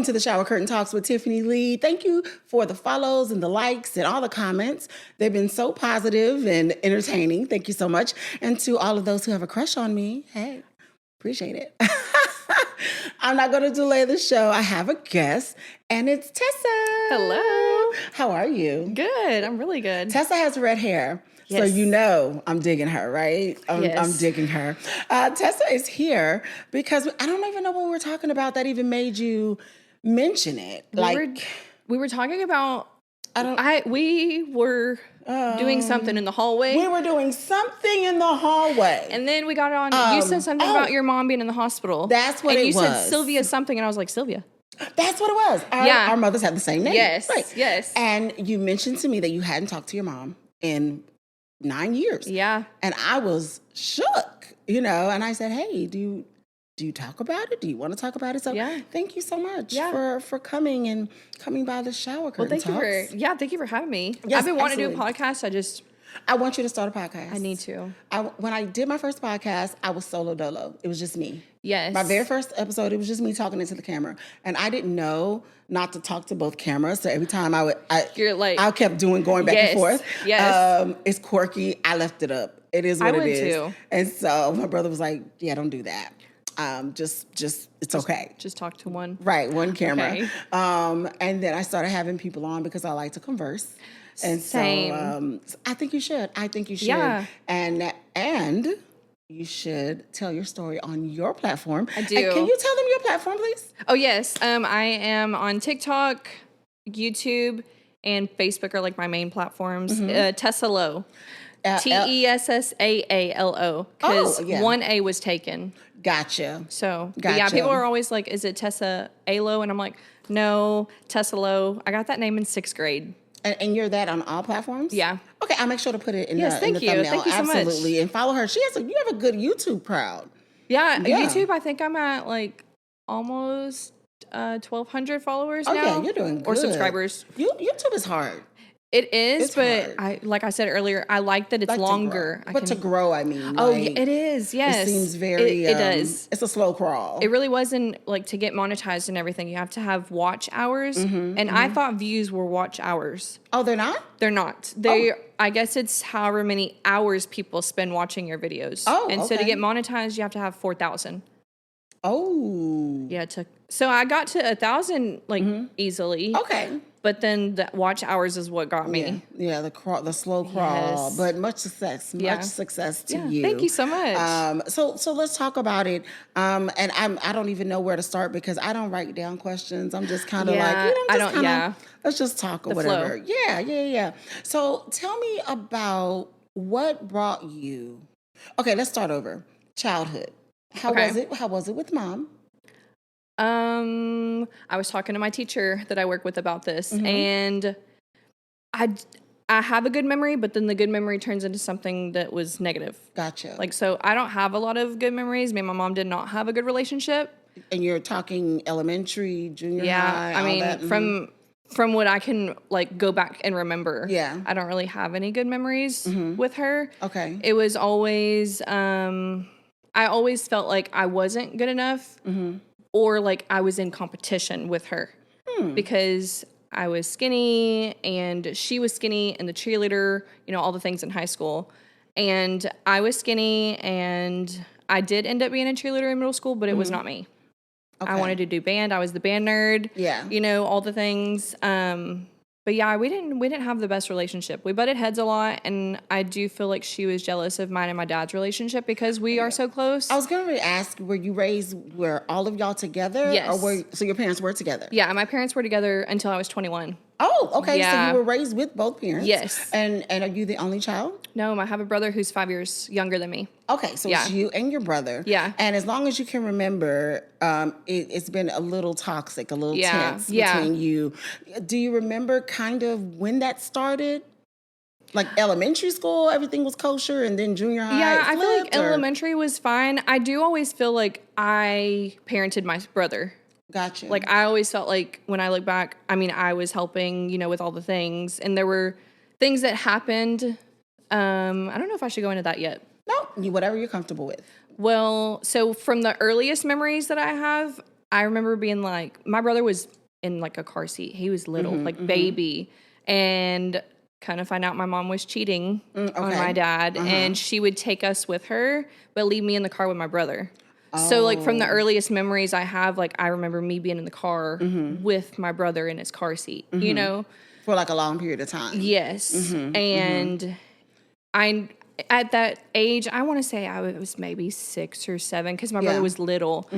Welcome to the Shower Curtain Talks with Tiffany Lee. Thank you for the follows and the likes and all the comments. They've been so positive and entertaining. Thank you so much. And to all of those who have a crush on me, hey, appreciate it. I'm not going to delay the show. I have a guest, and it's Tessa. Hello. How are you? Good. I'm really good. Tessa has red hair. Yes. So you know I'm digging her, right? I'm digging her. Tessa is here because I don't even know what we were talking about that even made you mention it. We were talking about we were doing something in the hallway. We were doing something in the hallway. And then we got on, you said something about your mom being in the hospital. That's what it was. And you said Sylvia something, and I was like, Sylvia. That's what it was. Our mothers have the same name. Yes, right. Yes. And you mentioned to me that you hadn't talked to your mom in 9 years. Yeah. And I was shook, and I said, hey, do you talk about it? Do you want to talk about it? So thank you so much for coming by the Shower Curtain Talks. Thank you for having me. Yes, I've been wanting to do a absolutely. podcast. I want you to start a podcast. I need to. When I did my first podcast, I was solo dolo. It was just me. Yes. My very first episode, it was just me talking into the camera. And I didn't know not to talk to both cameras. So every time I kept going back and forth. Yes. It's quirky. I left it up. It is what it is. Too. And so my brother was like, yeah, don't do that. It's okay. Just talk to one. Right, one camera. Okay. And then I started having people on because I like to converse. And Same. So I think you should. Yeah. And you should tell your story on your platform. I do. And can you tell them your platform, please? Oh, yes. I am on TikTok, YouTube, and Facebook are like my main platforms. Tessa Low. TESSAALO. Because one A was taken. Gotcha. So, yeah, people are always like, is it Tessa Alo? And I'm like, no, Tessa Low. I got that name in 6th grade. And you're that on all platforms? Yeah. Okay, I'll make sure to put it in the thank you. thumbnail. Thank you so much. Absolutely. And follow her. You have a good YouTube crowd. Yeah, YouTube, I think I'm at like almost 1,200 followers now. Yeah, you're doing good. Or subscribers. YouTube is hard. It is, it's but hard. Like I said earlier, I like that it's longer. To grow, I mean. Oh, it is, yes. It seems very... It does. It's a slow crawl. It really wasn't, like, to get monetized and everything, you have to have watch hours. I thought views were watch hours. Oh, they're not? They're not. I guess it's however many hours people spend watching your videos. Oh, And so to get monetized, you have to have 4,000. Oh. Yeah, so I got to 1,000, easily. Okay. But then the watch hours is what got me. Yeah, the slow crawl. Yes. But much success. Much success to you. Thank you so much. So let's talk about it. And I don't even know where to start because I don't write down questions. I'm just kind of let's just talk or whatever. Flow. Yeah. So tell me about what brought you. Okay, let's start over. Childhood. How was it with mom? I was talking to my teacher that I work with about this, and I have a good memory, but then the good memory turns into something that was negative. Gotcha. So I don't have a lot of good memories. Me and my mom did not have a good relationship. And you're talking elementary, junior high, yeah. I mean, from what I can go back and remember. Yeah. I don't really have any good memories with her. Okay. It was always, I always felt like I wasn't good enough. Or like I was in competition with her because I was skinny and she was skinny and the cheerleader, all the things in high school. And I was skinny and I did end up being a cheerleader in middle school, but it was not me. Okay. I wanted to do band. I was the band nerd. Yeah. All the things. But yeah, we didn't have the best relationship. We butted heads a lot, and I do feel like she was jealous of mine and my dad's relationship because we are so close. I was going to ask, were all of y'all together? Yes. So your parents were together? Yeah, my parents were together until I was 21. Oh, okay. Yeah. So you were raised with both parents? Yes. And are you the only child? No, I have a brother who's 5 years younger than me. Okay, so it's you and your brother. Yeah. And as long as you can remember, it's been a little toxic, a little tense between you. Do you remember kind of when that started? Like elementary school, everything was kosher, and then junior high. Yeah, I feel like elementary was fine. I do always feel like I parented my brother. Gotcha. Like I always felt like when I look back, I was helping, with all the things, and there were things that happened. I don't know if I should go into that yet. No, whatever you're comfortable with. Well, so from the earliest memories that I have, I remember being like, my brother was in like a car seat. He was little, like baby. And kind of find out my mom was cheating on my dad. And she would take us with her, but leave me in the car with my brother. So, like, from the earliest memories I have, like, I remember me being in the car with my brother in his car seat, you know? For like a long period of time. Yes. And I, at that age, I want to say I was maybe 6 or 7 because my brother was little.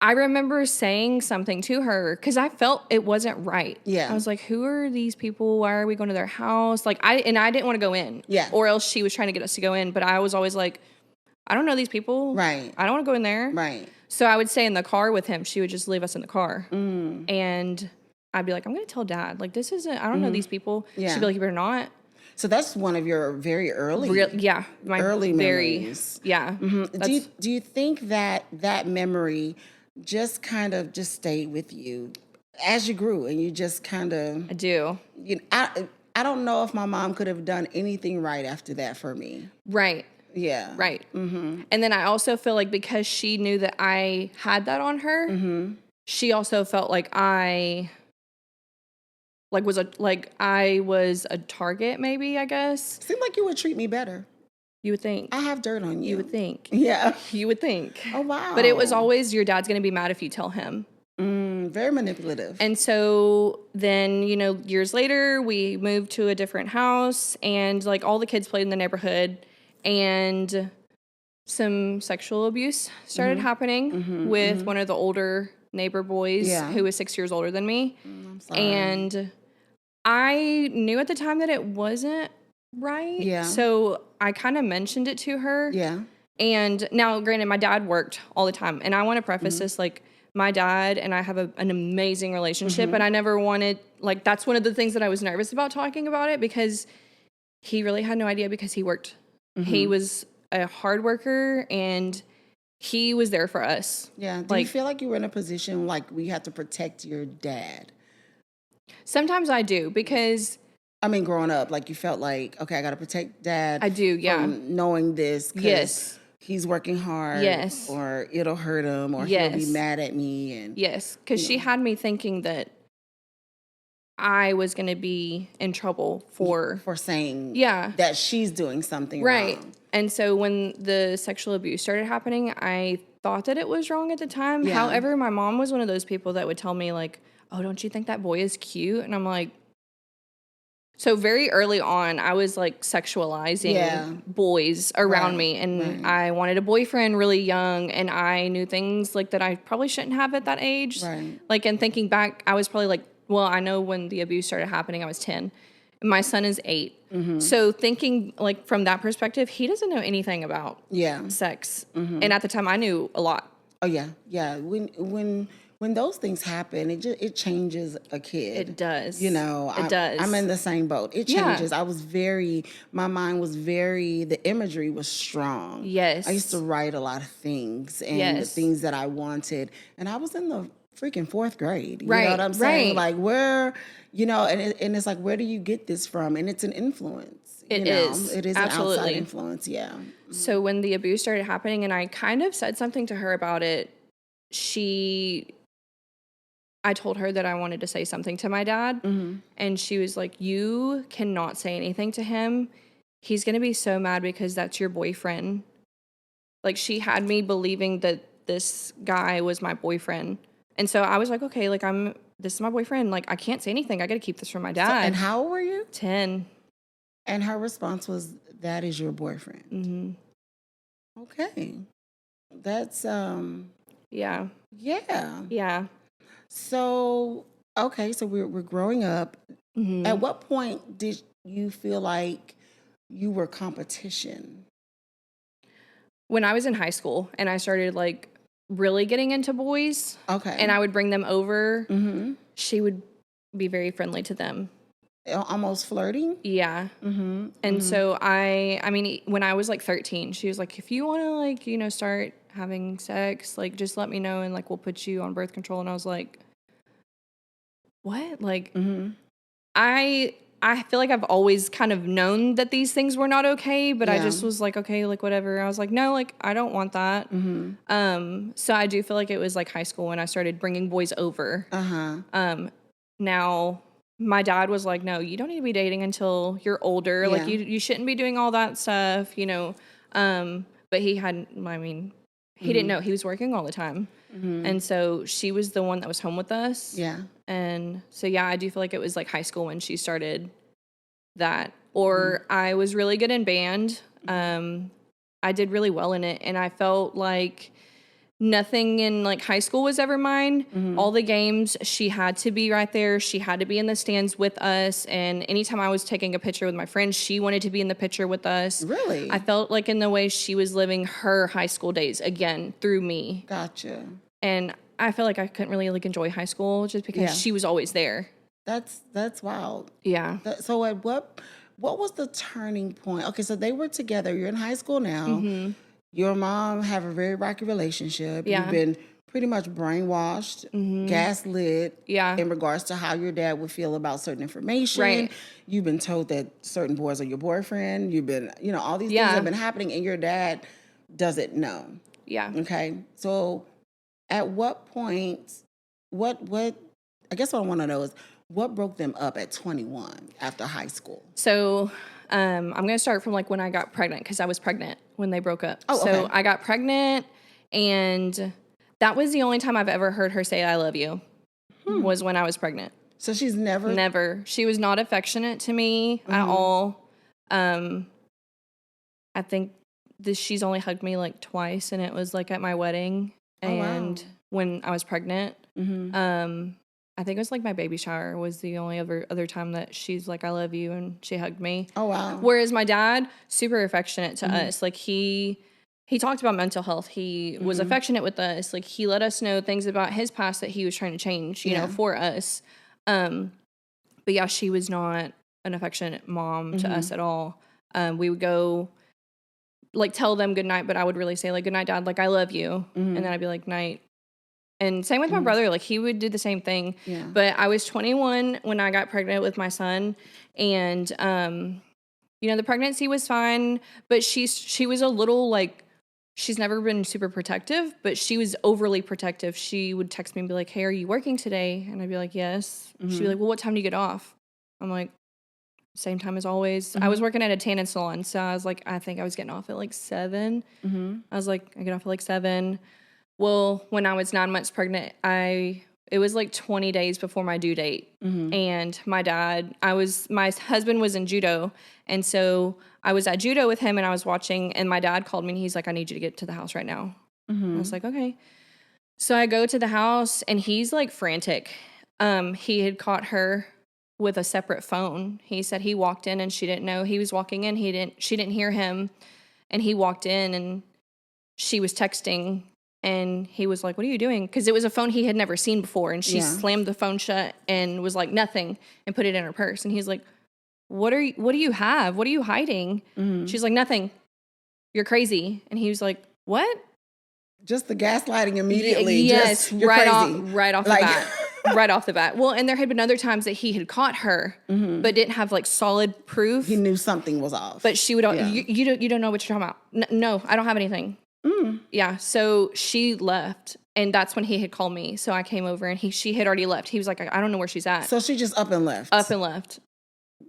I remember saying something to her because I felt it wasn't right. Yeah. I was like, who are these people? Why are we going to their house? Like, I didn't want to go in. Yeah. Or else she was trying to get us to go in. But I was always like, I don't know these people. Right. I don't want to go in there. Right. So I would stay in the car with him. She would just leave us in the car. And I'd be like, I'm going to tell Dad. Like, this isn't, I don't know these people. Yeah. She'd be like, you better not. So that's one of your very early, My early very, memories. yeah. Do you think that memory just kind of just stayed with you as you grew, and you just kind of? I do. I don't know if my mom could have done anything right after that for me. Right. Yeah. Right. And then I also feel like because she knew that I had that on her, she also felt like I was a target, maybe, I guess. Seemed like you would treat me better. You would think. I have dirt on you. You would think. Yeah. You would think. Oh, wow. But it was always, your dad's going to be mad if you tell him. Very manipulative. And so then, years later, we moved to a different house, and like all the kids played in the neighborhood, and some sexual abuse started happening with one of the older neighbor boys who was 6 years older than me. I'm sorry. And I knew at the time that it wasn't right. Yeah. So I kind of mentioned it to her. Yeah. And now, granted, my dad worked all the time. And I want to preface this, like, my dad and I have an amazing relationship. And I never wanted, like, that's one of the things that I was nervous about talking about it, because he really had no idea, because he worked. He was a hard worker, and he was there for us. Yeah. Do you feel like you were in a position like we had to protect your dad? Sometimes I do, because I mean, growing up, like you felt like, okay, I got to protect Dad. I do, yeah. From knowing this. Yes. He's working hard. Yes. Or it'll hurt him, or Yes. he'll be mad at me. And yes, because she had me thinking that I was going to be in trouble for saying Yeah. that she's doing something right. wrong. And so when the sexual abuse started happening, I thought that it was wrong at the time. Yeah. However, my mom was one of those people that would tell me, like, oh, don't you think that boy is cute? And I'm like, so very early on, I was like sexualizing boys around me, and I wanted a boyfriend really young, and I knew things like that I probably shouldn't have at that age. Right. Like, and thinking back, I was probably like, well, I know when the abuse started happening, I was 10. My son is 8. So thinking like from that perspective, he doesn't know anything about sex. And at the time, I knew a lot. Oh yeah, yeah. When those things happen, it changes a kid. It does. You know, it does. I'm in the same boat. It changes. My mind was the imagery was strong. Yes. I used to write a lot of things and the things that I wanted. And I was in the freaking 4th grade. You know what I'm saying? Like where, and it's like, where do you get this from? And it's an influence. It is. It is Absolutely. An outside influence, yeah. So when the abuse started happening, and I kind of said something to her about it, I told her that I wanted to say something to my dad, and she was like, you cannot say anything to him. He's going to be so mad because that's your boyfriend. Like, she had me believing that this guy was my boyfriend. And so I was like, okay, like, this is my boyfriend. Like, I can't say anything. I got to keep this from my dad. And how old were you? 10. And her response was, that is your boyfriend. Mm-hmm. Okay. That's, Yeah. Yeah. Yeah. So, okay, so we're growing up. Mm-hmm. At what point did you feel like you were competition? When I was in high school and I started like really getting into boys, okay, and I would bring them over, she would be very friendly to them. Almost flirting? Yeah. And so I mean, when I was like 13, she was like, if you want to like, start having sex, like just let me know and like we'll put you on birth control. And I was like, what? Like, I I feel like I've always kind of known that these things were not okay, but I Yeah. just was like, okay, like whatever. I was like, no, like I don't want that. So I do feel like it was like high school when I started bringing boys over. Now my dad was like, no, you don't need to be dating until you're older. Like Yeah. you shouldn't be doing all that stuff, you know. But he hadn't, I mean, he didn't know he was working all the time. And so she was the one that was home with us. Yeah. And so, yeah, I do feel like it was like high school when she started that. Or I was really good in band. I did really well in it. And I felt like nothing in like high school was ever mine. All the games, she had to be right there. She had to be in the stands with us. And anytime I was taking a picture with my friends, she wanted to be in the picture with us. Really? I felt like in the way she was living her high school days again through me. Gotcha. And I feel like I couldn't really like enjoy high school just because she was always there. That's wild. Yeah. So at what was the turning point? Okay, so they were together. You're in high school now. Your mom have a very rocky relationship. Yeah. You've been pretty much brainwashed, gaslit in regards to how your dad would feel about certain information. Right. You've been told that certain boys are your boyfriend. You've been, all these things have been happening and your dad doesn't know. Yeah. Okay. So at what point, what I guess what I want to know is what broke them up at 21 after high school? So I'm going to start from like when I got pregnant because I was pregnant when they broke up. Oh, so okay. I got pregnant and that was the only time I've ever heard her say I love you was when I was pregnant. So she's never? Never. She was not affectionate to me at all. I think she's only hugged me like twice and it was like at my wedding and when I was pregnant. I think it was like my baby shower was the only other time that she's like, I love you, and she hugged me. Oh, wow. Whereas my dad, super affectionate to us. Like he talked about mental health. He was affectionate with us. Like he let us know things about his past that he was trying to change, you know, for us. But yeah, she was not an affectionate mom to us at all. We would go like tell them good night, but I would really say like, good night, Dad. Like, I love you. And then I'd be like, night. And same with my brother, like he would do the same thing. Yeah. But I was 21 when I got pregnant with my son. And, the pregnancy was fine, but she was a little like, she's never been super protective, but she was overly protective. She would text me and be like, hey, are you working today? And I'd be like, yes. She'd be like, well, what time do you get off? I'm like, same time as always. I was working at a tanning salon. So I was like, I think I was getting off at like 7. I was like, I get off at like 7. Well, when I was 9 months pregnant, it was like 20 days before my due date. And my husband was in judo. And so I was at judo with him and I was watching and my dad called me and he's like, I need you to get to the house right now. I was like, okay. So I go to the house and he's like frantic. He had caught her with a separate phone. He said he walked in and she didn't know he was walking in. She didn't hear him. And he walked in and she was texting. And he was like, what are you doing? Because it was a phone he had never seen before. And she slammed the phone shut and was like, nothing, and put it in her purse. And he's like, what do you have? What are you hiding? She's like, nothing. You're crazy. And he was like, what? Just the gaslighting immediately. Yes, you're right crazy. off the bat. Right off the bat. Well, and there had been other times that he had caught her, but didn't have like solid proof. He knew something was off. But she would, you don't know what you're talking about. No, I don't have anything. Yeah, so she left, and that's when he had called me. So I came over, and she had already left. He was like, I don't know where she's at. So she just up and left. Up and left.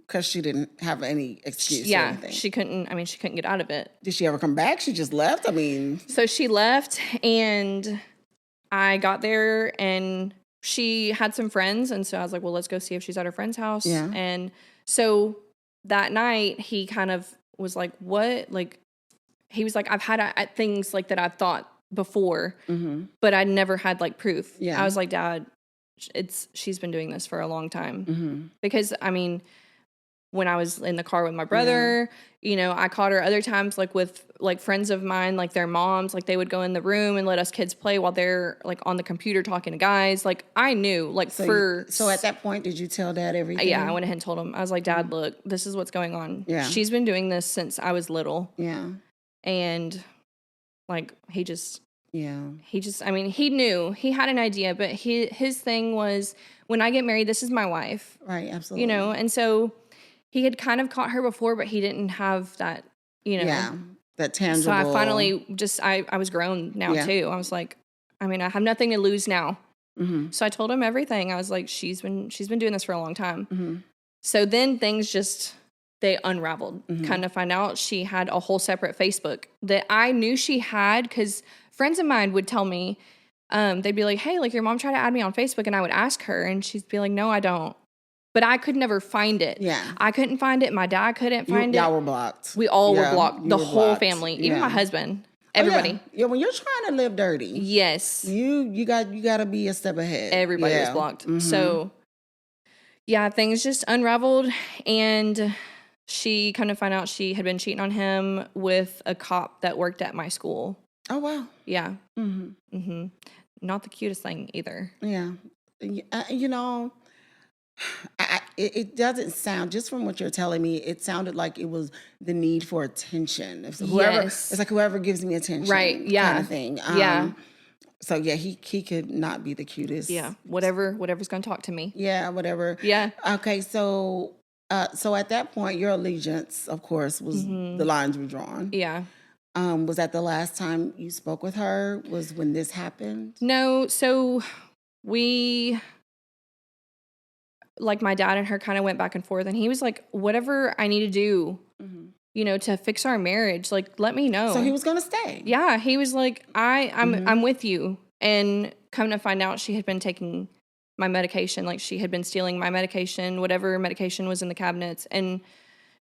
Because she didn't have any excuse or anything. She couldn't get out of it. Did she ever come back? She just left? I mean. So she left, and I got there, and she had some friends, and so I was like, well, let's go see if she's at her friend's house. Yeah. And so that night, he kind of was like, what? Like, he was like, I've had things like that I've thought before, but I never had like proof. Yeah. I was like, Dad, she's been doing this for a long time. Because I mean, when I was in the car with my brother, I caught her other times like with like friends of mine, like their moms, like they would go in the room and let us kids play while they're like on the computer talking to guys. Like I knew like So at that point, did you tell Dad everything? Yeah, I went ahead and told him. I was like, Dad, look, this is what's going on. Yeah. She's been doing this since I was little. Yeah. And like he knew, he had an idea, but his thing was, when I get married, this is my wife. Right, absolutely. And so he had kind of caught her before, but he didn't have that, Yeah. That tangible. So I finally I was grown now too. I was like, I mean, I have nothing to lose now. Mm-hmm. So I told him everything. I was like, she's been doing this for a long time. Mm-hmm. So then things they unraveled. Mm-hmm. Kind of find out she had a whole separate Facebook that I knew she had because friends of mine would tell me, they'd be like, hey, like your mom tried to add me on Facebook, and I would ask her and she'd be like, no, I don't. But I could never find it. Yeah. I couldn't find it. My dad couldn't find it. Y'all were blocked. We all were blocked. The whole blocked. family, even my husband, everybody. Yeah, when you're trying to live dirty. Yes. You got to be a step ahead. Everybody was blocked. Mm-hmm. So, yeah, things just unraveled, and she kind of found out she had been cheating on him with a cop that worked at my school. Oh, wow. Yeah. Mm-hmm. Mm-hmm. Not the cutest thing either. Yeah. It doesn't sound, just from what you're telling me, it sounded like it was the need for attention. It's like whoever gives me attention. Right. Yeah. Kind of thing. So yeah, he could not be the cutest. Yeah. Whatever's going to talk to me. Yeah. Whatever. Yeah. Okay. So at that point, your allegiance, of course, was the lines were drawn. Yeah. Was that the last time you spoke with her? Was when this happened? No. So like my dad and her kind of went back and forth, and he was like, whatever I need to do, to fix our marriage, like, let me know. So he was going to stay. Yeah. He was like, I'm with you. And come to find out, she had been taking my medication. Like, she had been stealing my medication, whatever medication was in the cabinets. And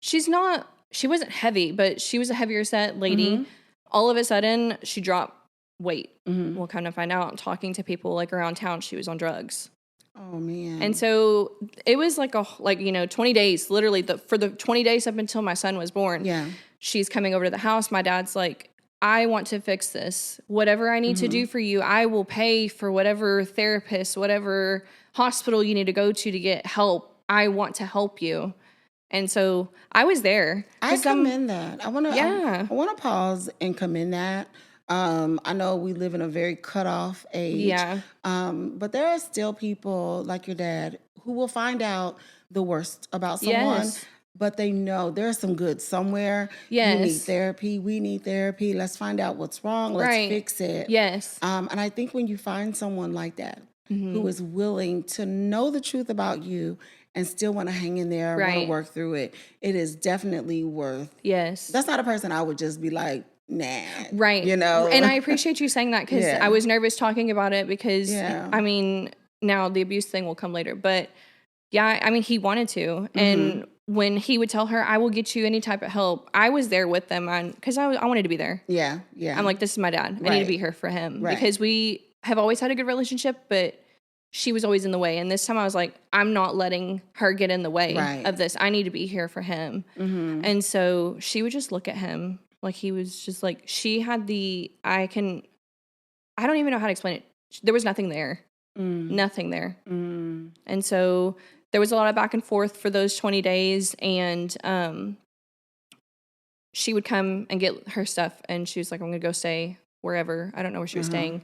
she wasn't heavy, but she was a heavier set lady. Mm-hmm. All of a sudden she dropped weight. Mm-hmm. We'll kind of find out talking to people like around town, she was on drugs. Oh, man. And so it was like 20 days, literally for the 20 days up until my son was born. Yeah. She's coming over to the house. My dad's like, I want to fix this. Whatever I need to do for you, I will pay for whatever therapist, whatever hospital you need to go to get help. I want to help you. And so I was there. I commend that. I want to pause and commend that. I know we live in a very cutoff age. Yeah. But there are still people like your dad who will find out the worst about someone. Yes. But they know there's some good somewhere. Yes. You need therapy. We need therapy. Let's find out what's wrong. Let's fix it. Yes. And I think when you find someone like that who is willing to know the truth about you and still want to hang in there, want to work through it, it is definitely worth. Yes. That's not a person I would just be like, nah. Right. And I appreciate you saying that because I was nervous talking about it because, I mean, now the abuse thing will come later. But, he wanted to. And when he would tell her, I will get you any type of help, I was there with them because I wanted to be there. Yeah, yeah. I'm like, this is my dad. I need to be here for him. Right. Because we have always had a good relationship, but she was always in the way. And this time I was like, I'm not letting her get in the way of this. I need to be here for him. Mm-hmm. And so she would just look at him like he was just like, she had I don't even know how to explain it. There was nothing there. Nothing there. And so there was a lot of back and forth for those 20 days. And she would come and get her stuff. And she was like, I'm going to go stay wherever. I don't know where she was staying.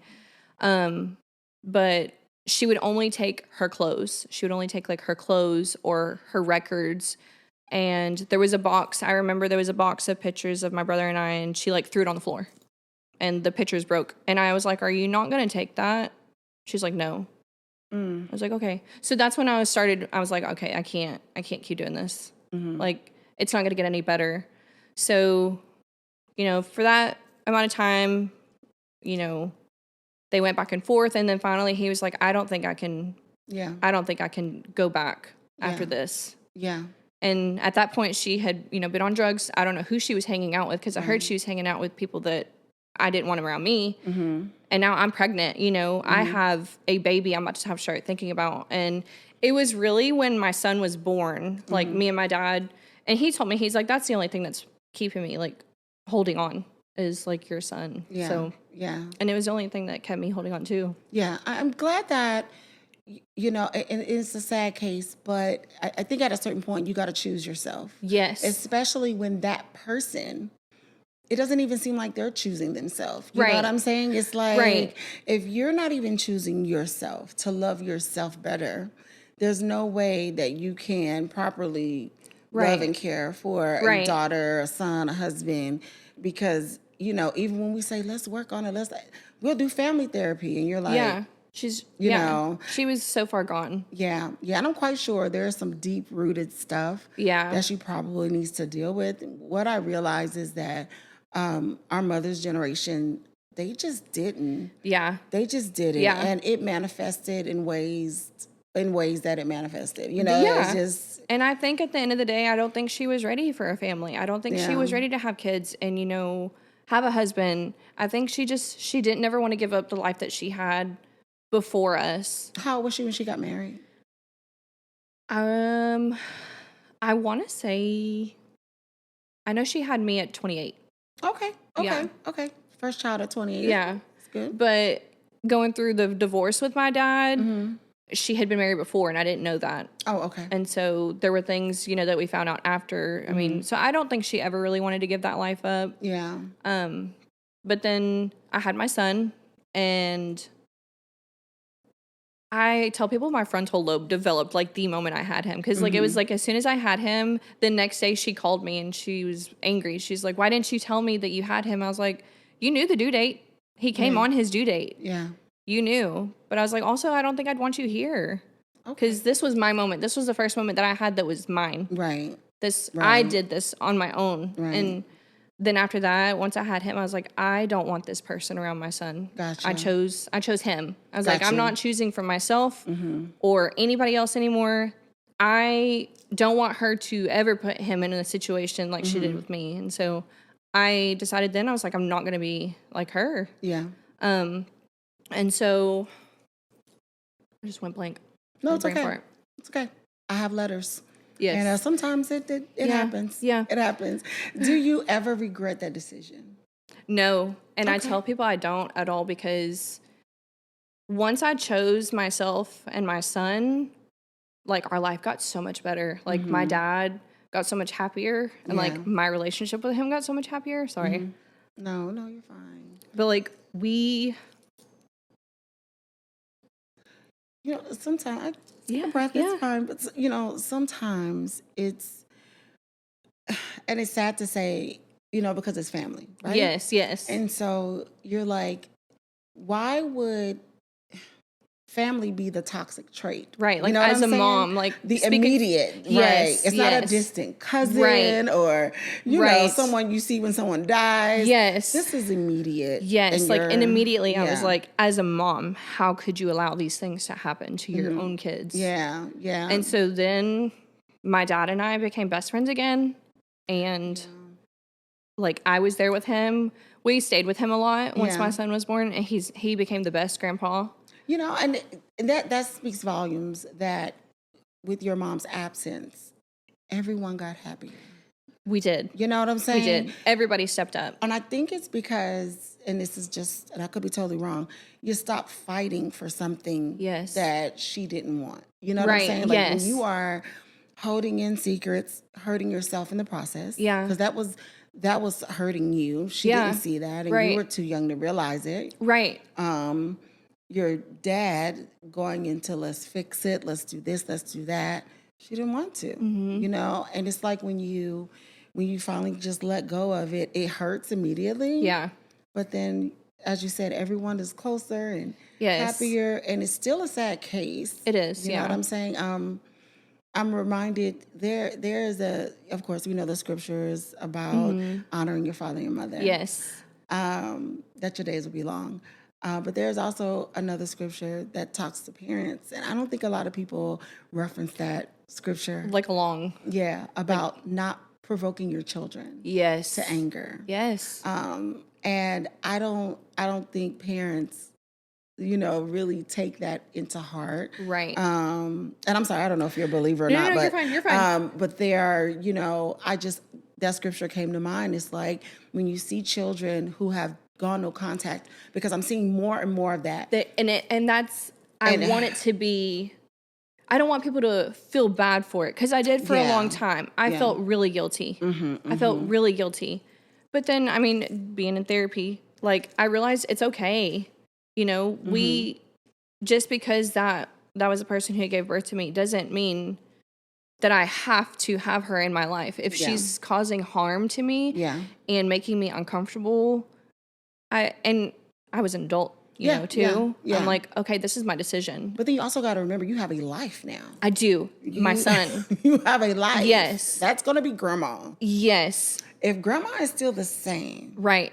But she would only take her clothes. She would only take like her clothes or her records. And there was a box. I remember there was a box of pictures of my brother and I, and she like threw it on the floor and the pictures broke. And I was like, are you not going to take that? She's like, no. I was like, okay. So that's when I was like, okay, I can't keep doing this. Like, it's not going to get any better. So, for that amount of time, they went back and forth. And then finally he was like, I don't think I can go back after this. Yeah. And at that point she had, been on drugs. I don't know who she was hanging out with because I heard she was hanging out with people that I didn't want around me. And now I'm pregnant, I have a baby I'm about to have to start thinking about. And it was really when my son was born, like me and my dad, and he told me, he's like, that's the only thing that's keeping me like holding on is like your son. Yeah. So, yeah. And it was the only thing that kept me holding on too. Yeah. I'm glad that, and it's a sad case, but I think at a certain point you got to choose yourself. Yes. Especially when that person, it doesn't even seem like they're choosing themselves. You know what I'm saying? It's like, if you're not even choosing yourself to love yourself better, there's no way that you can properly love and care for a Right. daughter, a son, a husband, because, you know, even when we say, let's work on it, we'll do family therapy. And you're like, Yeah. you know, She was so far gone. yeah. And I'm quite sure there's some deep rooted stuff Yeah. that she probably needs to deal with. What I realize is that our mother's generation, they just didn't. Yeah. They just didn't. Yeah. And it manifested in ways that it manifested. You know, Yeah. it's just. And I think at the end of the day, I don't think she was ready for a family. I don't think she was ready to have kids and, you know, have a husband. I think she didn't ever want to give up the life that she had before us. How old was she when she got married? I want to say, I know she had me at 28. Okay. Yeah. Okay. First child at 28. Yeah. That's good. But going through the divorce with my dad, she had been married before and I didn't know that. Oh, okay. And so there were things, you know, that we found out after. I mean, so I don't think she ever really wanted to give that life up. Yeah. But then I had my son, and I tell people my frontal lobe developed like the moment I had him. Because like it was like as soon as I had him, the next day she called me and she was angry. She's like, "Why didn't you tell me that you had him?" I was like, "You knew the due date. He came on his due date. Yeah. You knew." But I was like, also, I don't think I'd want you here. Because this was my moment. This was the first moment that I had that was mine. Right. I did this on my own. Right. And then after that, once I had him, I was like, I don't want this person around my son. Gotcha. I chose him. I was like, Gotcha. I'm not choosing for myself or anybody else anymore. I don't want her to ever put him in a situation like she did with me. And so I decided then, I was like, I'm not going to be like her. Yeah. And so I just went blank. No, it's Brain okay. fart. It's okay. I have letters. Yes. And sometimes it happens. Yeah. It happens. Do you ever regret that decision? No. And I Okay. tell people I don't at all, because once I chose myself and my son, like our life got so much better. Like my dad got so much happier, and like my relationship with him got so much happier. Sorry. No, you're fine. But like You know, sometimes I take a Yeah, breath, yeah. it's fine. But you know, sometimes it's, and it's sad to say, you know, because it's family, right? Yes. And so you're like, why would family be the toxic trait? Right, like you know what as I'm a saying? mom, like the speaking- immediate, Yes, right? It's not a yes. distant cousin Right. or you know Right. someone you see when someone dies. Yes. This is immediate. Yes, like, and immediately I was yeah. like, as a mom, how could you allow these things to happen to your own kids? Yeah. And so then my dad and I became best friends again. And like I was there with him. We stayed with him a lot once my son was born, and he became the best grandpa. You know, and that speaks volumes that with your mom's absence, everyone got happier. We did. You know what I'm saying? We did. Everybody stepped up. And I think it's because, and this is just, and I could be totally wrong, you stopped fighting for something Yes. that she didn't want. You know what I'm Right, saying? Like yes. when you are holding in secrets, hurting yourself in the process. Yeah. Because that was hurting you. She Yeah. didn't see that, and Right. you were too young to realize it. Right. Your dad going into let's fix it, let's do this, let's do that. She didn't want to, you know? And it's like when you finally just let go of it, it hurts immediately. Yeah. But then, as you said, everyone is closer and Yes. happier, and it's still a sad case. It is, You know what I'm saying? I'm reminded there is of course, we know the scriptures about honoring your father and your mother. Yes. That your days will be long. But there's also another scripture that talks to parents, and I don't think a lot of people reference that scripture. Like along. Yeah, about not provoking your children Yes. to anger. Yes. And I don't think parents, you know, really take that into heart. Right. And I'm sorry, I don't know if you're a believer or No, not, no, but you're fine. but they are, you know, that scripture came to mind. It's like when you see children who have gone no contact, because I'm seeing more and more of that. I want it to be, I don't want people to feel bad for it, because I did for a long time. I felt really guilty. I felt really guilty. But then, I mean, being in therapy, like, I realized it's okay. You know, just because that was a person who gave birth to me doesn't mean that I have to have her in my life. If she's causing harm to me and making me uncomfortable, I was an adult, you know, too. Yeah. I'm like, okay, this is my decision. But then you also got to remember, you have a life now. I do. My son. You have a life. Yes. That's going to be grandma. Yes. If grandma is still the same. Right.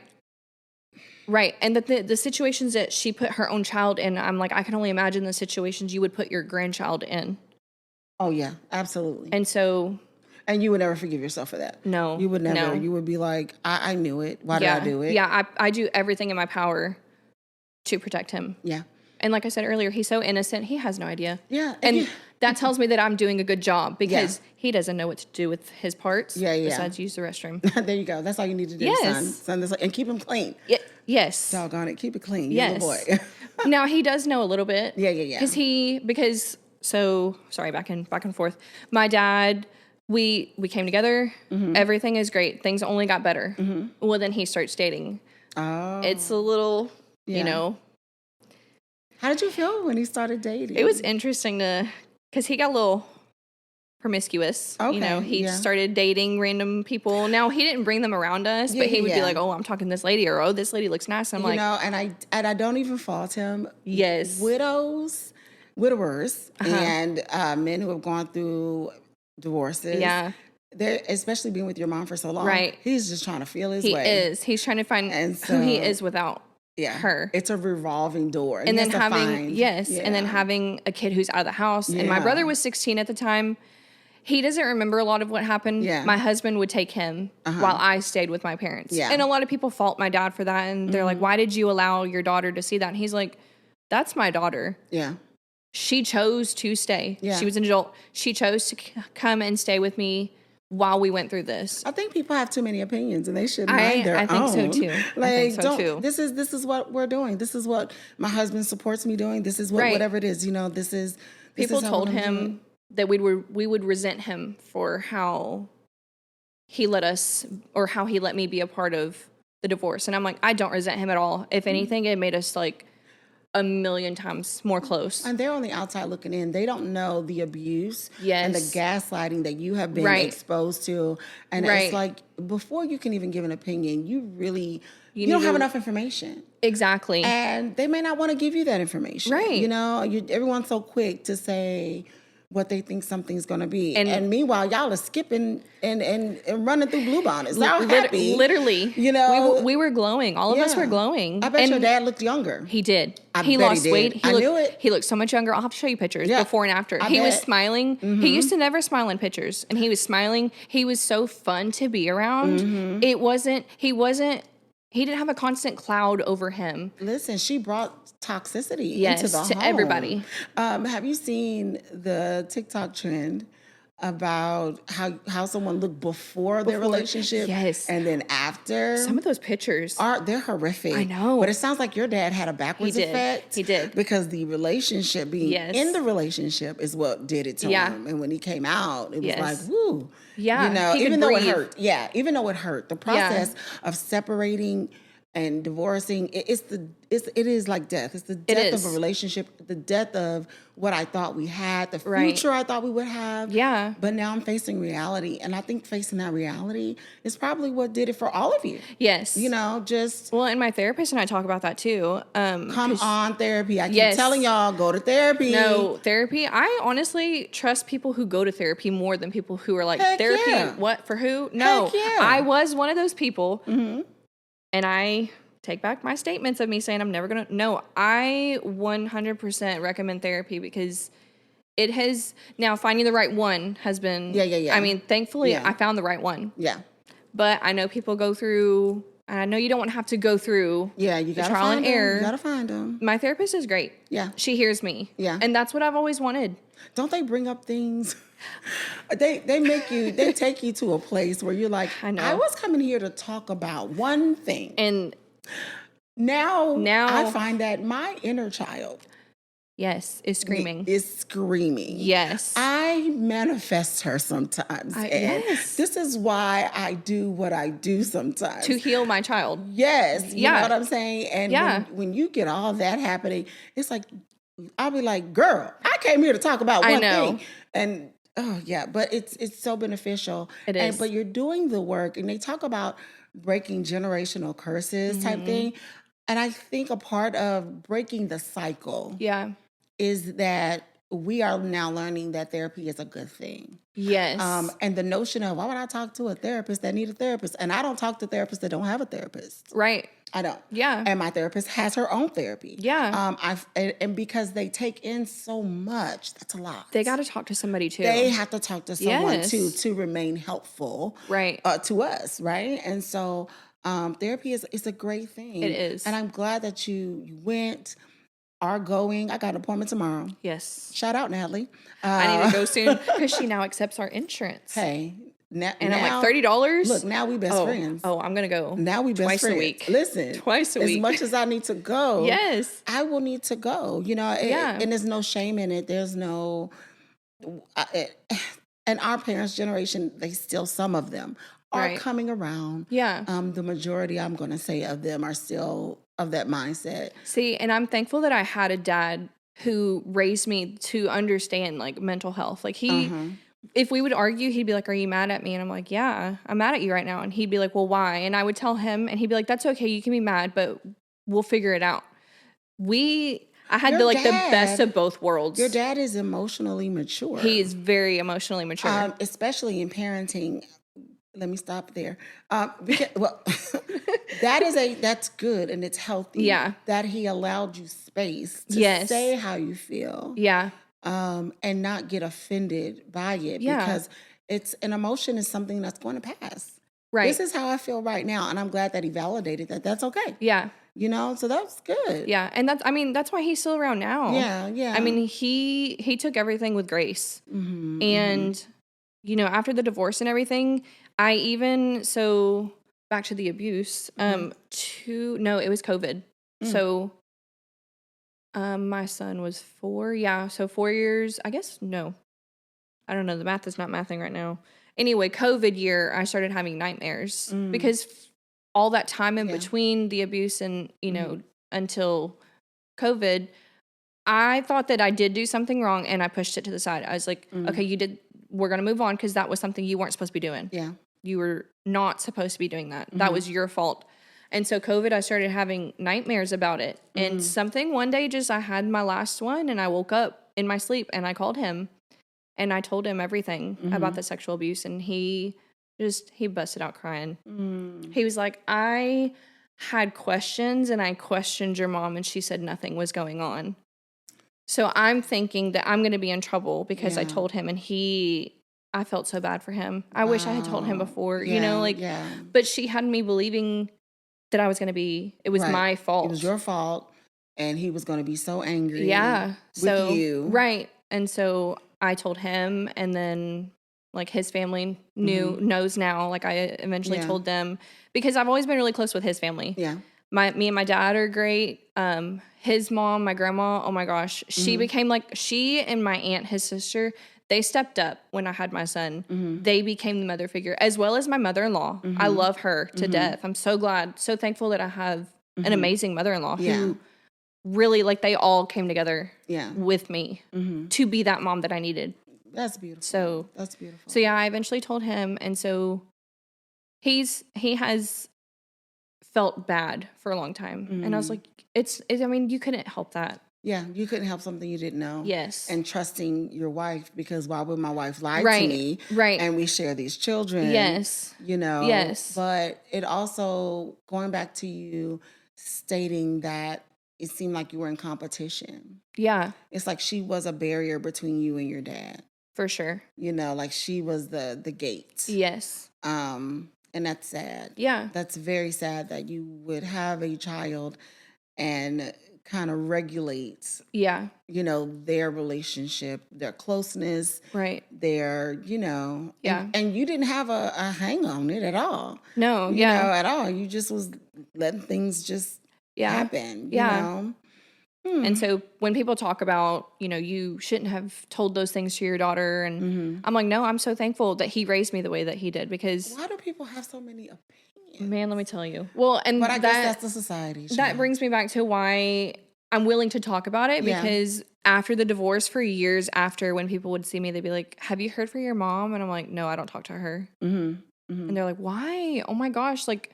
Right. And the situations that she put her own child in, I'm like, I can only imagine the situations you would put your grandchild in. Oh, yeah, absolutely. And so... And you would never forgive yourself for that. No. You would never. No. You would be like, I knew it. Why did I do it? Yeah, I do everything in my power to protect him. Yeah. And like I said earlier, he's so innocent, he has no idea. Yeah. And that tells me that I'm doing a good job because he doesn't know what to do with his parts besides use the restroom. There you go. That's all you need to do, son. And keep him clean. Yes. Doggone it. Keep it clean. Yes. You're the boy. Now, he does know a little bit. Yeah. Sorry, back and forth. My dad... We came together. Mm-hmm. Everything is great. Things only got better. Mm-hmm. Well, then he starts dating. Oh. It's a little, you know. How did you feel when he started dating? It was interesting because he got a little promiscuous. Okay. You know, he started dating random people. Now, he didn't bring them around us, but he would be like, oh, I'm talking to this lady, or oh, this lady looks nice. I'm like, and I don't even fault him. Yes. Widowers, and men who have gone through divorces. Yeah. They're, especially being with your mom for so long. Right. He's just trying to feel his way. He is. He's trying to find who he is without her. It's a revolving door. And then having, and then having a kid who's out of the house. Yeah. And my brother was 16 at the time. He doesn't remember a lot of what happened. Yeah. My husband would take him while I stayed with my parents. Yeah. And a lot of people fault my dad for that. And they're like, why did you allow your daughter to see that? And he's like, that's my daughter. Yeah. She chose to stay. Yeah. She was an adult. She chose to come and stay with me while we went through this. I think people have too many opinions, and they should mind their own. I think so too. Like, this is what we're doing. This is what my husband supports me doing. This is whatever it is. You know, this is. People told him that we would resent him for how he let us, or how he let me be a part of the divorce. And I'm like, I don't resent him at all. If anything, it made us like a million times more close. And they're on the outside looking in. They don't know the abuse and the gaslighting that you have been exposed to. And it's like, before you can even give an opinion, you don't have enough information. Exactly. And they may not want to give you that information. Right. You know, everyone's so quick to say what they think something's going to be. And meanwhile, y'all are skipping and running through blue bonnets. Y'all happy. Literally. You know. We were glowing. All of us were glowing. I bet your dad looked younger. He did. He lost weight. I knew it. He looked so much younger. I'll have to show you pictures before and after. He was smiling. Mm-hmm. He used to never smile in pictures. And he was smiling. He was so fun to be around. Mm-hmm. He didn't have a constant cloud over him. Listen, she brought toxicity into the home. To everybody. Have you seen the TikTok trend about how someone looked before their relationship and then after? Some of those pictures they're horrific. I know. But it sounds like your dad had a backwards effect. He did. Because the relationship, being in the relationship, is what did it to him. And when he came out, it was like, woo. Yeah. You know, even though it hurt. Yeah, even though it hurt. The process of separating and divorcing, it is like death. It's the death of a relationship, the death of what I thought we had, the future I thought we would have. Yeah. But now I'm facing reality. And I think facing that reality is probably what did it for all of you. Yes. You know, just... Well, and my therapist and I talk about that too. Come on, therapy. I keep telling y'all, go to therapy. No, therapy. I honestly trust people who go to therapy more than people who are like, therapy, what, for who? No. I was one of those people. Mm-hmm. And I take back my statements of me saying I'm never going to. No, I 100% recommend therapy because it has. Now, finding the right one has been. Yeah. I mean, thankfully, I found the right one. Yeah. But I know people go through. And I know you don't want to have to go through you the trial and error. You got to find them. My therapist is great. Yeah. She hears me. Yeah. And that's what I've always wanted. Don't they bring up things? They take you to a place where you're like, I was coming here to talk about one thing. And now I find that my inner child is screaming. Yes. I manifest her sometimes. This is why I do what I do sometimes. To heal my child. Yes. You know what I'm saying? And when you get all that happening, it's like, I'll be like, girl, I came here to talk about one thing. And Oh yeah, but it's so beneficial. It And is. but you're doing the work, and they talk about breaking generational curses type Mm-hmm. thing. And I think a part of breaking the cycle Yeah. is that we are now learning that therapy is a good thing. Yes. And the notion of why would I talk to a therapist that need a therapist? And I don't talk to therapists that don't have a therapist. Right. I don't. Yeah. And my therapist has her own therapy. Yeah. And because they take in so much, that's a lot. They got to talk to somebody too. They have to talk to someone too Yes. to remain helpful, Right. to us, right? And so, therapy is a great thing. It is. and I'm glad that you went, are going. I got an appointment tomorrow. Yes. Shout out, Natalie. I need to go soon because she now accepts our insurance. Hey, And I'm now, like, $30? Look, now we best friends. Oh, I'm going to go. Now we best twice friends. a week. Listen, Twice a as week. much as I need to go, Yes. I will need to go. Yeah. And there's no shame in it. There's no, and our parents' generation, they still, some of them are Right. coming around. Yeah. The majority, I'm going to say, of them are still of that mindset. See, and I'm thankful that I had a dad who raised me to understand like mental health. Like if we would argue, he'd be like, "Are you mad at me?" And I'm like, "Yeah, I'm mad at you right now." And he'd be like, "Well, why?" And I would tell him, and he'd be like, "That's okay. You can be mad, but we'll figure it out." I had Your the best dad- of both worlds. Your dad is emotionally mature. He is very emotionally mature. Especially in parenting. Let me stop there. Because, well, that's good and it's healthy. Yeah. That he allowed you space to Yes. say how you feel. Yeah. And not get offended by it. Yeah. Because it's an emotion is something that's going to pass. Right. This is how I feel right now. And I'm glad that he validated that. That's okay. Yeah. So that's good. Yeah. And that's why he's still around now. Yeah. Yeah. I mean, he took everything with grace. Mm-hmm, And, after the divorce and everything, so back to the abuse, it was COVID. So, my son was 4. Yeah. So 4 years, I guess, no, I don't know. The math is not mathing right now. Anyway, COVID year, I started having nightmares because all that time in between the abuse and, until COVID, I thought that I did do something wrong and I pushed it to the side. I was like, okay, we're going to move on because that was something you weren't supposed to be doing. Yeah. You were not supposed to be doing that. That was your fault. And so COVID, I started having nightmares about it. And one day I had my last one and I woke up in my sleep and I called him and I told him everything about the sexual abuse. And he busted out crying. He was like, I had questions and I questioned your mom and she said nothing was going on. So I'm thinking that I'm going to be in trouble because I told him, and I felt so bad for him. I wish I had told him before, but she had me believing that I was going to be, it was my fault. It was your fault. And he was going to be so angry with you. Right. And so I told him, and then like his family knows now. Like I eventually told them because I've always been really close with his family. Yeah. Me and my dad are great. His mom, my grandma, oh my gosh, she became she and my aunt, his sister, they stepped up when I had my son. They became the mother figure, as well as my mother-in-law. I love her to death. I'm so glad, so thankful that I have an amazing mother-in-law who really, they all came together with me to be that mom that I needed. That's beautiful. So that's beautiful. So yeah, I eventually told him, and so he has felt bad for a long time. And I was like, I mean, you couldn't help that. Yeah, you couldn't help something you didn't know. Yes. And trusting your wife, because why would my wife lie to me? Right. And we share these children. Yes. Yes. But it also, going back to you stating that it seemed like you were in competition. Yeah. It's like she was a barrier between you and your dad. For sure. She was the gate. Yes. And that's sad. Yeah. That's very sad that you would have a child and kind of regulate, their relationship, their closeness, right? Their, and you didn't have a hang on it at all. No, at all. You just was letting things just happen. You know? And so when people talk about, you shouldn't have told those things to your daughter, and I'm like, no, I'm so thankful that he raised me the way that he did, because why do people have so many opinions? Man, let me tell you. Well, and but I guess that's the society. That brings me back to why I'm willing to talk about it Yeah. because after the divorce, for years after, when people would see me, they'd be like, have you heard from your mom? And I'm like, no, I don't talk to her. Mm-hmm. And Mm-hmm. they're like, why? Oh my gosh. Like,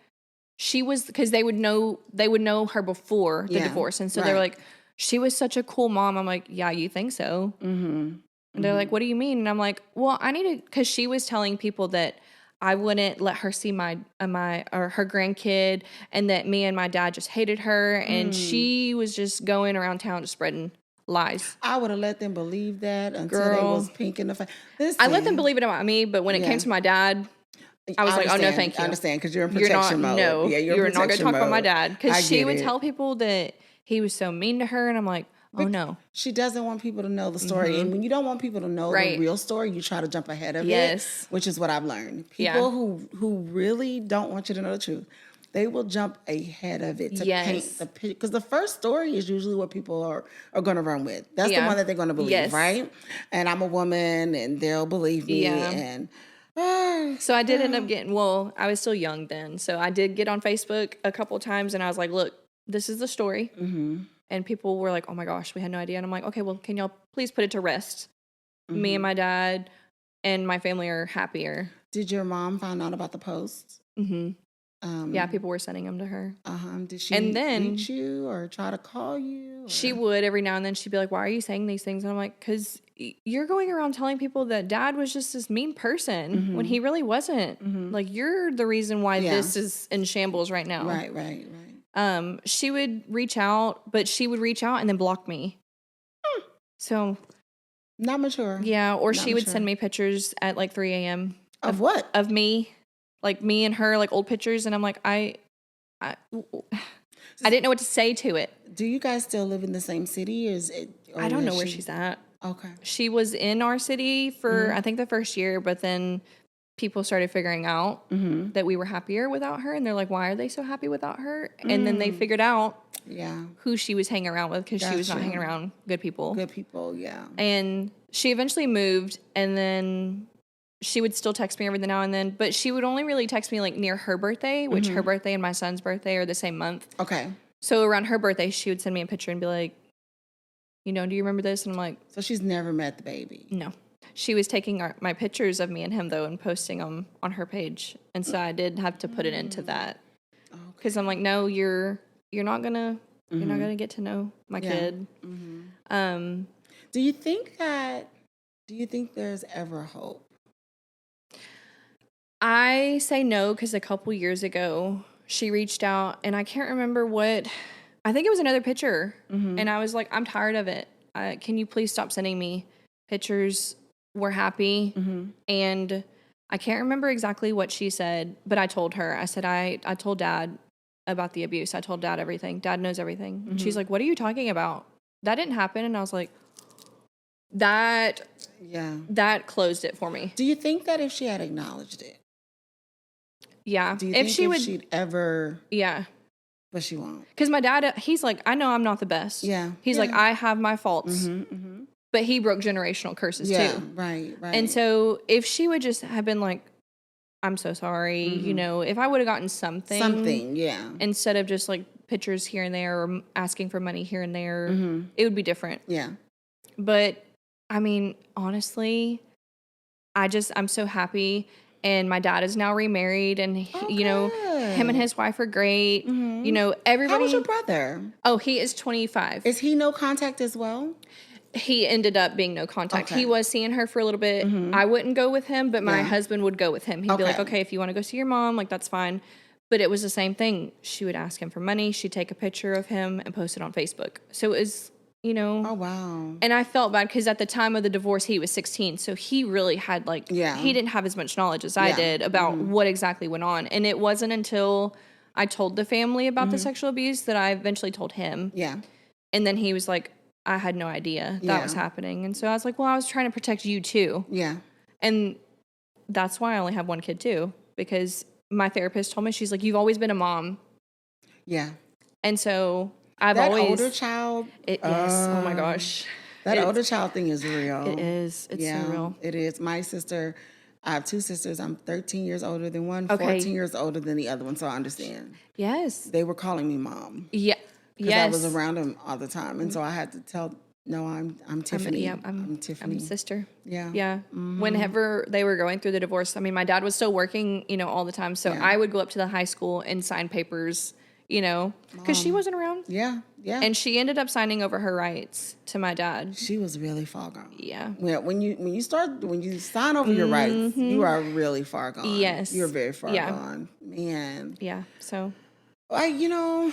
she was, because they would know her before the Yeah. divorce. And so they're Right. like, she was such a cool mom. I'm like, yeah, you think so? Mm-hmm. And they're like, what do you mean? And I'm like, well, I need to, because she was telling people that I wouldn't let her see my or her grandkid, and that me and my dad just hated her, and she was just going around town just spreading lies. I would have let them believe that until they Girl. was pink in the face. I let them believe it about me, but when it came to my dad, I was like, oh, no, thank you. I understand, because you're in protection mode. No, Yeah, you're not going to talk about my dad. I Because she get would it. tell people that he was so mean to her, and I'm like, oh, no. She doesn't want people to know the story. And when you don't want people to know Right. the real story, you try to jump ahead of Yes. it, which is what I've learned. Yeah. People who really don't want you to know the truth, they will jump ahead of it to paint the picture. Because the first story is usually what people are going to run with. That's the one that they're going to believe, right? And I'm a woman, and they'll believe me. And so I did end up getting, well, I was still young then. So I did get on Facebook a couple of times, and I was like, look, this is the story. Mm-hmm. And people were like, oh my gosh, we had no idea. And I'm like, okay, well, can y'all please put it to rest? Me and my dad and my family are happier. Did your mom find out about the posts? Mm-hmm. Yeah, people were sending them to her. Did she reach you or try to call you? Or? She would every now and then. She'd be like, why are you saying these things? And I'm like, because you're going around telling people that dad was just this mean person when he really wasn't. Like, you're the reason why this is in shambles right now. Right. She would reach out, but she would reach out and then block me. So... Not mature. Yeah, or she would send me pictures at like 3 a.m. Of what? Of me. Like me and her, like old pictures. And I'm like, I didn't know what to say to it. Do you guys still live in the same city? I don't know where she's at. Okay. She was in our city for, I think, the first year, but then people started figuring out that we were happier without her. And they're like, why are they so happy without her? And then they figured out who she was hanging around with, because she was not hanging around good people. Good people, yeah. And she eventually moved, and then she would still text me every now and then, but she would only really text me like near her birthday, which her birthday and my son's birthday are the same month. Okay. So around her birthday, she would send me a picture and be like, do you remember this? And I'm like... So she's never met the baby? No. She was taking my pictures of me and him, though, and posting them on her page. And so I did have to put it into that. Because I'm like, no, you're not gonna get to know my kid. Do you think there's ever hope? I say no, because a couple years ago she reached out, and I can't remember what. I think it was another picture, and I was like, I'm tired of it. Can you please stop sending me pictures? We're happy, and I can't remember exactly what she said, but I told her. I said I told Dad about the abuse. I told Dad everything. Dad knows everything. And she's like, what are you talking about? That didn't happen. And I was like, that closed it for me. Do you think that if she had acknowledged it? Yeah. Do you think she'd ever... Yeah. But she won't. Because my dad, he's like, I know I'm not the best. Yeah. He's like, I have my faults. But he broke generational curses too. Right. And so if she would just have been like, I'm so sorry, if I would have gotten something, instead of just like pictures here and there or asking for money here and there, it would be different. Yeah. But I mean, honestly, I'm so happy. And my dad is now remarried, and him and his wife are great. Everybody. How was your brother? Oh, he is 25. Is he no contact as well? He ended up being no contact. Okay. He was seeing her for a little bit. I wouldn't go with him, but my husband would go with him. He'd be like, okay, if you want to go see your mom, like, that's fine. But it was the same thing. She would ask him for money. She'd take a picture of him and post it on Facebook. So it was, Oh, wow. And I felt bad because at the time of the divorce, he was 16. So he really had, he didn't have as much knowledge as I did about what exactly went on. And it wasn't until I told the family about the sexual abuse that I eventually told him. Yeah. And then he was like, I had no idea that was happening. And so I was like, well, I was trying to protect you too. Yeah. And that's why I only have one kid too, because my therapist told me, she's like, you've always been a mom. Yeah. And so I've always... That older child... Yes. Oh my gosh. That older child thing is real. It is. It's so real. It is. My sister... I have two sisters. I'm 13 years older than one, 14 years older than the other one, so I understand. Yes. They were calling me mom. Yeah. because I was Yes. around him all the time, and so I had to tell. No, I'm Tiffany. I'm Tiffany. I'm a sister. Yeah. Yeah. Whenever they were going through the divorce, I mean, my dad was still working, all the time. So I would go up to the high school and sign papers, because she wasn't around. Yeah. Yeah. And she ended up signing over her rights to my dad. She was really far gone. Yeah. When you sign over your rights, you are really far gone. Yes. You're very far gone, man. Yeah. So. And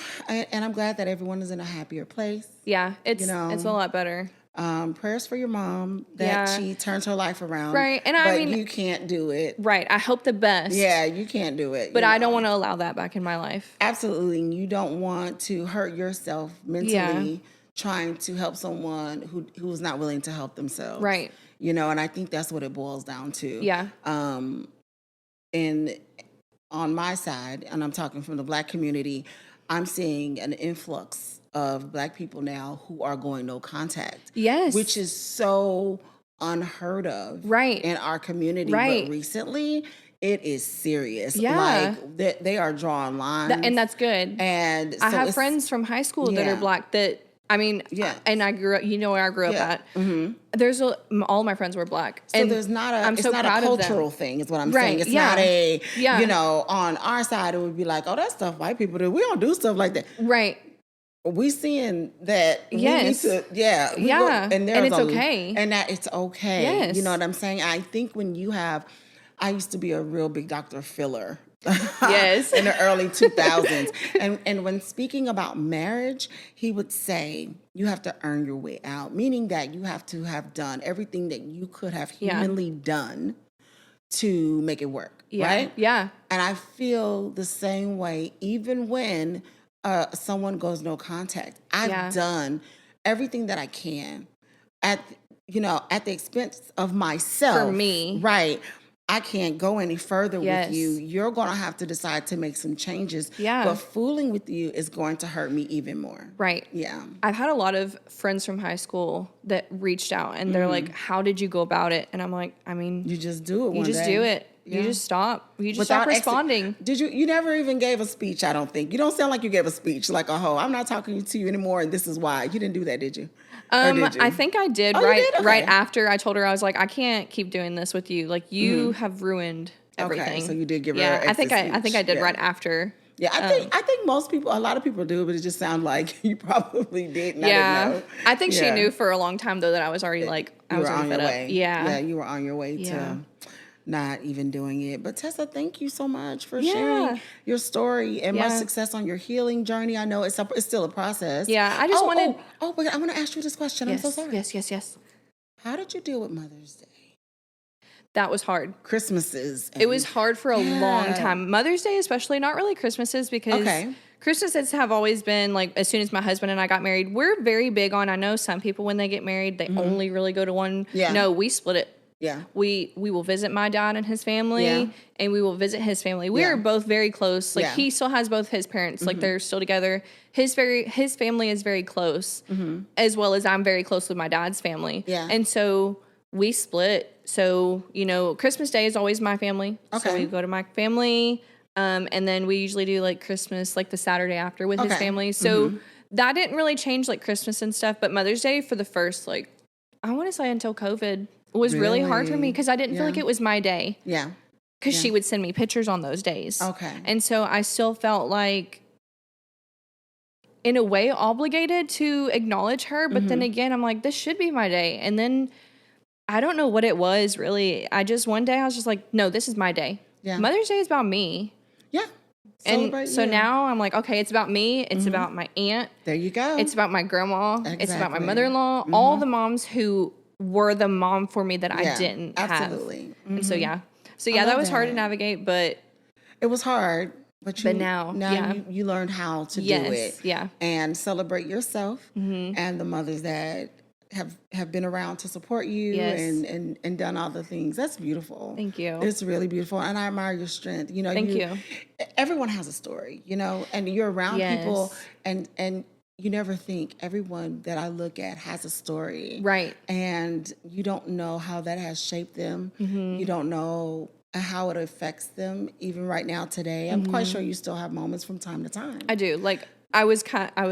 I'm glad that everyone is in a happier place. Yeah, it's a lot better. Prayers for your mom that she turns her life around. Right, and but I mean, you can't do it. Right, I hope the best. Yeah, you can't do it. But I don't want to allow that back in my life. Absolutely, you don't want to hurt yourself mentally trying to help someone who's not willing to help themselves. Right. And I think that's what it boils down to. Yeah. And on my side, and I'm talking from the Black community, I'm seeing an influx of Black people now who are going no contact. Yes. Which is so unheard of in our community. Right. But recently, it is serious. Yeah. Like, they are drawing lines. And that's good. And so I have friends from high school that are Black that, I mean, and I grew up, where I grew up at. Mm-hmm. There's all my friends were Black. So and there's not I'm it's so not a proud of them. cultural thing is what I'm saying. It's not a, on our side, it would be like, oh, that's stuff white people do. We don't do stuff like that. Right. We seeing that yes. we need to, and it's okay. And that it's okay. Yes. You know what I'm saying? I think when you have, I used to be a real big Dr. Filler. Yes. In the early 2000s. and when speaking about marriage, he would say, you have to earn your way out, meaning that you have to have done everything that you could have humanly done to make it work, right? Yeah. And I feel the same way even when someone goes no contact. I've done everything that I can at the expense of myself. For me. Right. I can't go any further with you. You're going to have to decide to make some changes. Yeah. But fooling with you is going to hurt me even more. Right. Yeah. I've had a lot of friends from high school that reached out and they're like, how did you go about it? And I'm like, I mean, you just do it You just do it. Yeah. You just stop. You just stop responding. You never even gave a speech, I don't think. You don't sound like you gave a speech like, oh, I'm not talking to you anymore and this is why. You didn't do that, did you? I think I did. Oh, right, you did? Okay. Right after I told her, I was like, I can't keep doing this with you. Like you have ruined everything. Okay, so you did give her. I think I did right after. Yeah, I think a lot of people do, but it just sounds like you probably did. I didn't know. I think she knew for a long time though that I was already I was on your way. Yeah, you were on your way to not even doing it. But Tessa, thank you so much for sharing your story and much success on your healing journey. I know it's still a process. Yeah, I just wanted. But I want to ask you this question. Yes, I'm so sorry. Yes. How did you deal with Mother's Day? That was hard. Christmases. It was hard for a long time. Mother's Day, especially, not really Christmases, because Christmases have always been like, as soon as my husband and I got married, we're very big on, I know some people when they get married, they only really go to one. Yeah. No, we split it. Yeah. We will visit my dad and his family and we will visit his family. We are both very close. Like he still has both his parents. Like they're still together. His family is very close, as well as I'm very close with my dad's family. Yeah. And so we split. So, Christmas Day is always my family. Okay. So we go to my family. And then we usually do like Christmas, like the Saturday after with his family. So that didn't really change like Christmas and stuff. But Mother's Day for the first, I want to say until COVID, was really hard for me because I didn't feel like it was my day. Yeah. Because she would send me pictures on those days. Okay. And so I still felt like, in a way, obligated to acknowledge her. But then again, I'm like, this should be my day. And then I don't know what it was really. One day I was just like, no, this is my day. Yeah. Mother's Day is about me. Yeah. And so now I'm like, okay, it's about me. It's about my aunt. There you go. It's about my grandma. Exactly. It's about my mother-in-law. All the moms who were the mom for me that I didn't have. Absolutely. And so, that was hard to navigate, but it was hard. But now you learned how to do it. Yeah. And celebrate yourself and the mothers that have been around to support you and done all the things. That's beautiful. Thank you. It's really beautiful. And I admire your strength. Thank you. Everyone has a story, and you're around people and you never think everyone that I look at has a story. Right. And you don't know how that has shaped them. You don't know how it affects them even right now today. I'm quite sure you still have moments from time to time. I do. Like I was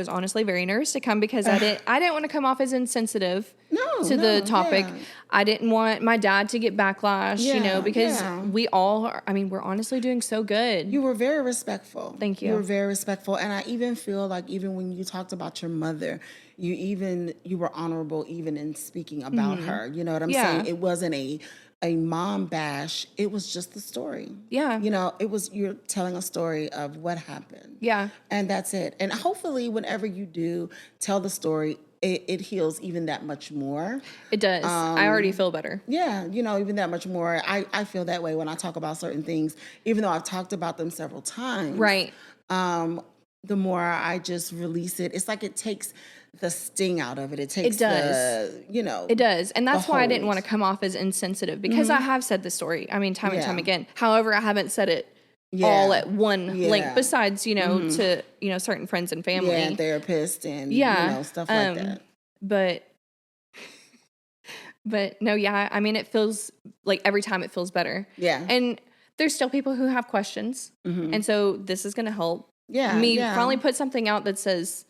honestly very nervous to come because I didn't want to come off as insensitive to the topic. Yeah. I didn't want my dad to get backlash, because we all are, we're honestly doing so good. You were very respectful. Thank you. You were very respectful. And I even feel like even when you talked about your mother, you were honorable even in speaking about her. You know what I'm saying? It wasn't a mom bash. It was just the story. Yeah. You're telling a story of what happened. Yeah. And that's it. And hopefully whenever you do tell the story, it heals even that much more. It does. I already feel better. Yeah, even that much more. I feel that way when I talk about certain things, even though I've talked about them several times. Right. The more I just release it, it's like it takes the sting out of it. It takes It does. It does. And that's why I didn't want to come off as insensitive because I have said the story. Time and time again. However, I haven't said it all at one link besides, to, certain friends and family. Yeah, and therapists and, stuff like that. But no, it feels like every time it feels better. Yeah. And there's still people who have questions. And so this is going to help me finally put something out that says,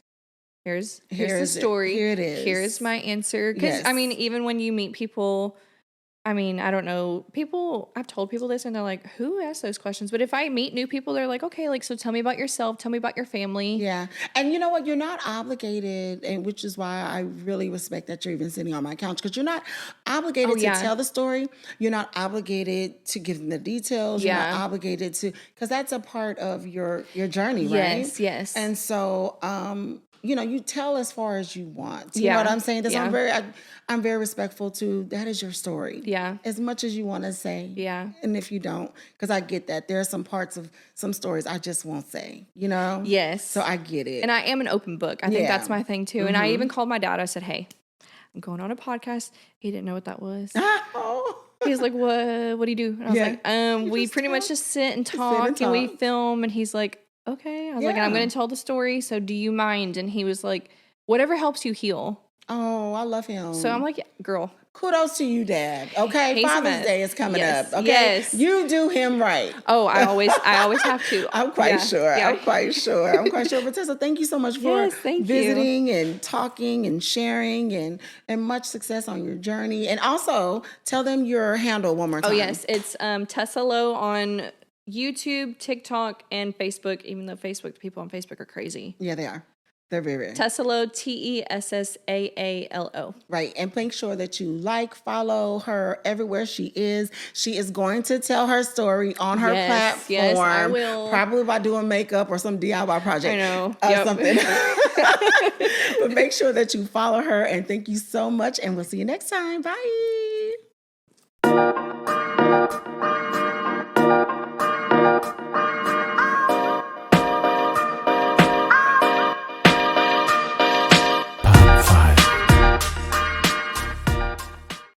here's the story. Here it is. Here's my answer. Because, even when you meet people, I don't know, I've told people this and they're like, who asked those questions? But if I meet new people, they're like, okay, so tell me about yourself. Tell me about your family. Yeah. And you know what? You're not obligated, and which is why I really respect that you're even sitting on my couch, because you're not obligated to tell the story. You're not obligated to give them the details. You're not obligated to, because that's a part of your journey, right? Yes. And so, you tell as far as you want. You know what I'm saying? I'm very respectful to, that is your story. Yeah. As much as you want to say. Yeah. And if you don't, because I get that. There are some parts of some stories I just won't say, Yes. So I get it. And I am an open book. I think that's my thing too. And I even called my dad. I said, hey, I'm going on a podcast. He didn't know what that was. He's like, what do you do? And I was like, we pretty much just sit and talk and we film. And he's like, okay. I was like, and I'm going to tell the story. So do you mind? And he was like, whatever helps you heal. Oh, I love him. So I'm like, yeah, girl. Kudos to you, Dad. Okay, Father's Day is coming up. Okay, yes. You do him right. Oh, I always have to. I'm quite sure. Yeah. I'm quite sure. But Tessa, thank you so much for visiting and talking and sharing, and much success on your journey. And also, tell them your handle one more time. Oh yes, it's Tessa Lowe on YouTube, TikTok, and Facebook. Even though the people on Facebook are crazy. Yeah, they are. They're very. Tessaalo, Tessaalo. Right. And make sure that you follow her everywhere she is. She is going to tell her story on her platform. Yes, I will. Probably by doing makeup or some DIY project. I know. Something. But make sure that you follow her. And thank you so much. And we'll see you next time. Bye.